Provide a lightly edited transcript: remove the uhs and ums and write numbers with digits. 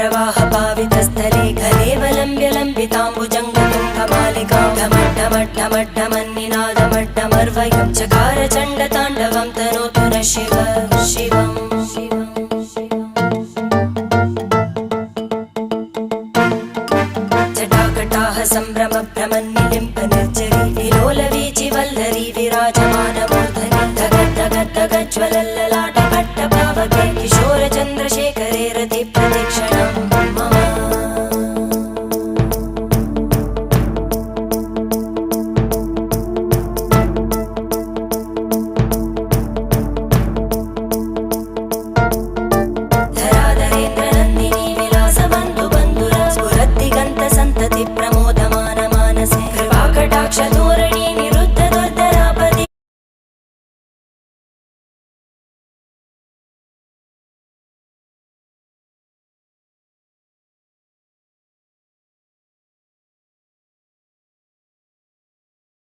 जटाटवीगलज्जलप्रवाहपावितस्थले घलेवलम्ब्य लम्बिताम्बुजङ्गतुङ्गमालिकां ढमड्ढमड्ढमड्ढमन्निनादमड्ढमर्वयं चकार चण्डताण्डवं तनोतु नः शिव शिवम् जटाकटाह सम्भ्रमभ्रमन्निलिम्प निर्जरी विलोलवीचि वल्लरी विराजमान